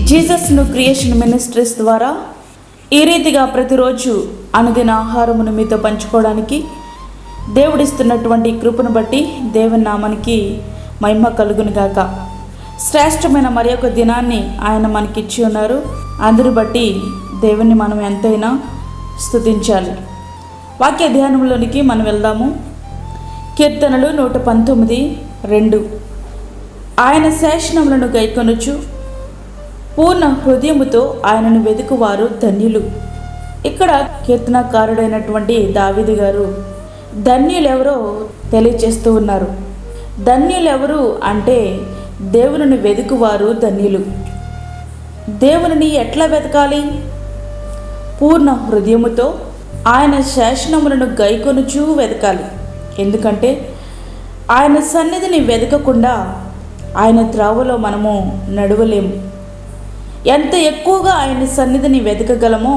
Jesus new creation ministries ద్వారా ఈ రీతిగా ప్రతిరోజు అనుదిన ఆహారమును మీతో పంచుకోవడానికి దేవుడిస్తున్నటువంటి కృపను బట్టి దేవుని నామానికి మహిమ కలుగును గాక. శ్రేష్టమైన మరి ఒక దినాన్ని ఆయన మనకిచ్చి ఉన్నారు. అందరి బట్టి దేవుని మనం ఎంతైనా స్తుతించాలి. వాక్య ధ్యానంలోనికి మనం వెళ్దాము. కీర్తనలు 119:2. ఆయన శాసనములను గైకొనుచు పూర్ణ హృదయముతో ఆయనను వెతుకువారు ధన్యులు. ఇక్కడ కీర్తనకారుడైనటువంటి దావీదు గారు ధన్యులెవరో తెలియచేస్తూ ఉన్నారు. ధన్యులెవరు అంటే దేవుని వెతుకువారు ధన్యులు. దేవుని ఎట్లా వెతకాలి? పూర్ణ హృదయముతో ఆయన శాసనములను గైకొనుచూ వెతకాలి. ఎందుకంటే ఆయన సన్నిధిని వెతకకుండా ఆయన త్రావలో మనము నడవలేము. ఎంత ఎక్కువగా ఆయన సన్నిధిని వెతకగలమో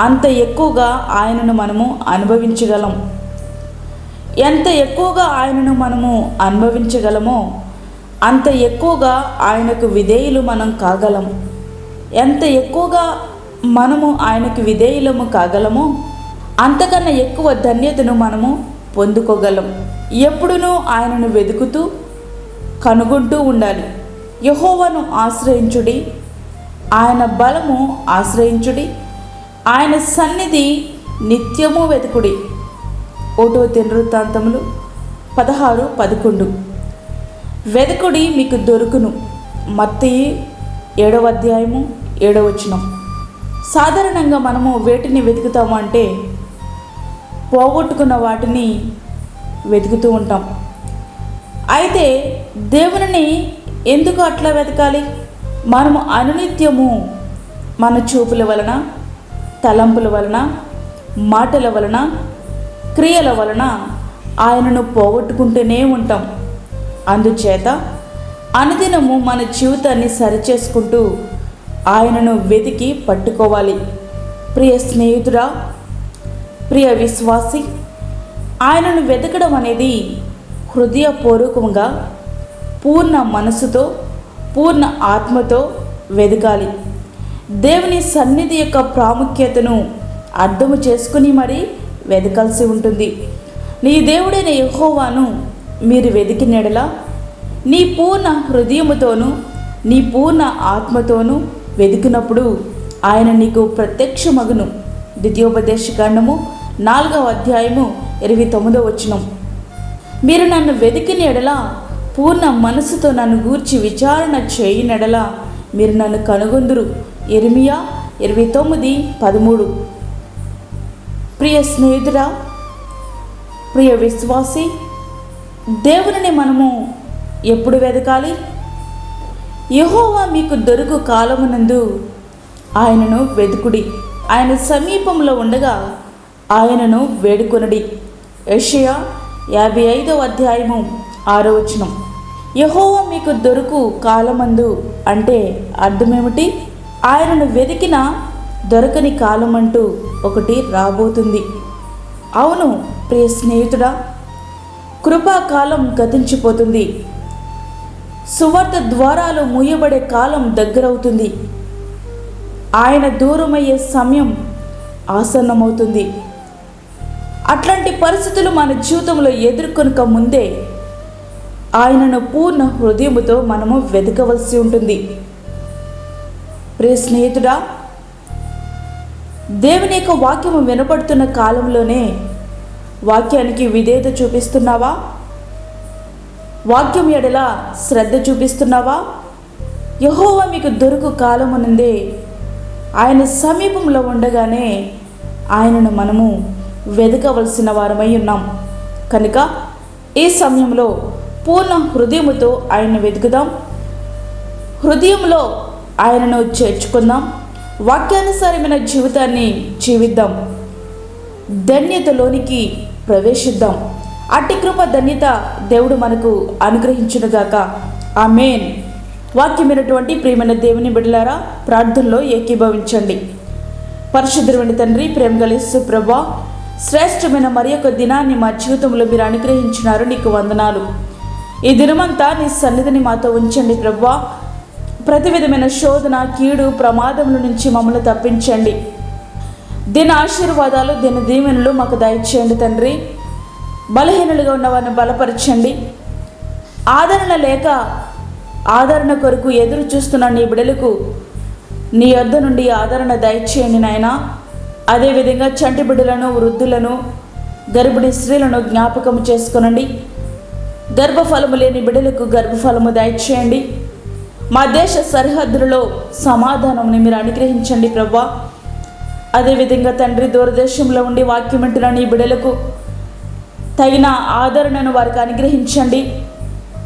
అంత ఎక్కువగా ఆయనను మనము అనుభవించగలం. ఎంత ఎక్కువగా ఆయనను మనము అనుభవించగలమో అంత ఎక్కువగా ఆయనకు విధేయులు మనం కాగలం. ఎంత ఎక్కువగా మనము ఆయనకు విధేయులము కాగలమో అంతకన్నా ఎక్కువ ధన్యతను మనము పొందుకోగలం. ఎప్పుడునూ ఆయనను వెతుకుతూ కనుగొంటూ ఉండాలి. యెహోవాను ఆశ్రయించుడి, ఆయన బలము ఆశ్రయించుడి, ఆయన సన్నిధి నిత్యము వెతుకుడి. 1 దినవృత్తాంతములు 16:11. వెతుకుడి మీకు దొరుకును. మత్తయి 7:7. సాధారణంగా మనము వేటిని వెతుకుతాము అంటే పోగొట్టుకున్న వాటిని వెతుకుతూ ఉంటాం. అయితే దేవుని ఎందుకు అట్లా వెతకాలి? మనము అనునిత్యము మన చూపుల వలన, తలంపుల వలన, మాటల వలన, క్రియల వలన ఆయనను పోగొట్టుకుంటూనే ఉంటాం. అందుచేత అనుదినము మన జీవితాన్ని సరిచేసుకుంటూ ఆయనను వెతికి పట్టుకోవాలి. ప్రియ స్నేహితుడా, ప్రియ విశ్వాసి, ఆయనను వెతకడం అనేది హృదయపూర్వకంగా పూర్ణ మనసుతో, పూర్ణ ఆత్మతో వెతకాలి. దేవుని సన్నిధి యొక్క ప్రాముఖ్యతను అర్థము చేసుకుని మరీ వెతకాల్సి ఉంటుంది. నీ దేవుడైన యెహోవాను మీరు వెతికినెడలా నీ పూర్ణ హృదయముతోనూ నీ పూర్ణ ఆత్మతోనూ వెతికినప్పుడు ఆయన నీకు ప్రత్యక్షమగును. ద్వితీయోపదేశకాండము 4:29. మీరు నన్ను వెతికిన ఎడల పూర్ణ మనసుతో నన్ను గూర్చి విచారణ చేయనెడల మీరు నన్ను కనుగొందురు. ఇర్మియా 29:13. ప్రియ స్నేహితుడా, ప్రియ విశ్వాసి, దేవుని మనము ఎప్పుడు వెతకాలి? యెహోవా మీకు దొరుకు కాలమునందు ఆయనను వెతుకుడి. ఆయన సమీపంలో ఉండగా ఆయనను వేడుకొనుడి. యెషయా 55:6. యెహోవా మీకు దొరుకు కాలమందు అంటే అర్థమేమిటి? ఆయనను వెతికిన దొరకని కాలమంటూ ఒకటి రాబోతుంది. అవును ప్రియ స్నేహితుడా, కృపాకాలం గతించిపోతుంది. సువార్త ద్వారాలు మూయబడే కాలం దగ్గరవుతుంది. ఆయన దూరమయ్యే సమయం ఆసన్నమవుతుంది. అట్లాంటి పరిస్థితులు మన జీవితంలో ఎదుర్కొనక ముందే ఆయనను పూర్ణ హృదయముతో మనము వెతకవలసి ఉంటుంది. ప్రియ స్నేహితుడా, దేవుని యొక్క వాక్యము వినపడుతున్న కాలంలోనే వాక్యానికి విధేయత చూపిస్తున్నావా? వాక్యం ఎడల శ్రద్ధ చూపిస్తున్నావా? యెహోవా మీకు దొరుకు కాలమునందే ఆయన సమీపంలో ఉండగానే ఆయనను మనము వెతకవలసిన వారమై ఉన్నాం. కనుక ఈ సమయంలో పూర్ణ హృదయముతో ఆయన్ని వెతుకుదాం. హృదయంలో ఆయనను చేర్చుకుందాం. వాక్యానుసారమైన జీవితాన్ని జీవిద్దాం. ధన్యతలోనికి ప్రవేశిద్దాం. అట్టి కృప ధన్యత దేవుడు మనకు అనుగ్రహించునుగాక. ఆమేన్. వాక్యమైనటువంటి ప్రియమైన దేవుని బిడ్డలారా, ప్రార్థనలో ఏకీభవించండి. పరిశుద్ధుడైన తండ్రి, ప్రేమగల యేసు ప్రభువా, శ్రేష్టమైన మరి యొక్క దినాన్ని మా జీవితంలో మీరు అనుగ్రహించినారు. నీకు వందనాలు. ఈ దినమంతా నీ సన్నిధిని మాతో ఉంచండి ప్రభువా. ప్రతి విధమైన శోధన, కీడు, ప్రమాదముల నుంచి మమ్మల్ని తప్పించండి. దీని ఆశీర్వాదాలు, దీని దీవెనలు మాకు దయచేయండి తండ్రి. బలహీనులుగా ఉన్న వారిని బలపరచండి. ఆదరణ లేక ఆదరణ కొరకు ఎదురు చూస్తున్న నీ బిడలకు నీ యొద్ద నుండి ఆదరణ దయచేయండి నాయన. అదేవిధంగా చంటి బిడ్డలను, వృద్ధులను, గర్భిణీ స్త్రీలను జ్ఞాపకం చేసుకొనండి. గర్భఫలము లేని బిడ్డలకు గర్భఫలము దయచేయండి. మా దేశ సరిహద్దులలో సమాధానంని మీరు అనుగ్రహించండి ప్రభువా. అదేవిధంగా తండ్రి, దూరదేశంలో ఉండి వాక్యం వింటున్న నీ బిడ్డలకు తగిన ఆదరణను వారికి అనుగ్రహించండి.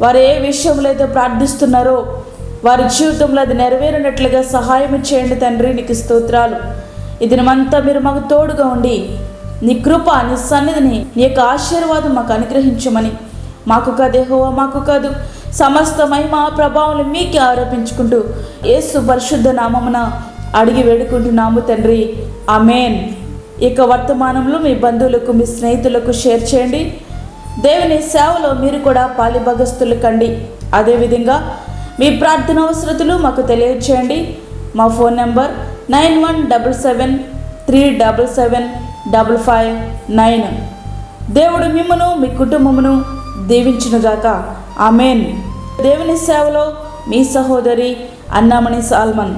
వారు ఏ విషయంలో అయితే ప్రార్థిస్తున్నారో వారి జీవితంలో అది నెరవేరినట్లుగా సహాయం చేయండి తండ్రి. నీకు స్తోత్రాలు. ఈ దినమంతా మీరు మాకు తోడుగా ఉండి నీ కృప, నీ సన్నిధిని, నీ యొక్క ఆశీర్వాదం మాకు అనుగ్రహించమని, మాకు కాదు యెహోవా, మాకు కాదు, సమస్త మహిమ ప్రభావం మీకే ఆరోపించుకుంటూ యేసు పరిశుద్ధ నామమున అడిగి వేడుకుంటున్నాము తండ్రి. ఆమేన్. ఇక వర్తమానంలో మీ బంధువులకు, మీ స్నేహితులకు షేర్ చేయండి. దేవుని సేవలో మీరు కూడా పాలిభాగస్తులు కండి. అదేవిధంగా మీ ప్రార్థన అవసరతలు మాకు తెలియచేయండి. మా ఫోన్ నెంబర్ 9177377559. దేవుడు మిమ్మును, మీ కుటుంబమును దీవించునుగాక. ఆమేన్. దేవుని సేవలో మీ సహోదరి అన్నామణి సాల్మన్.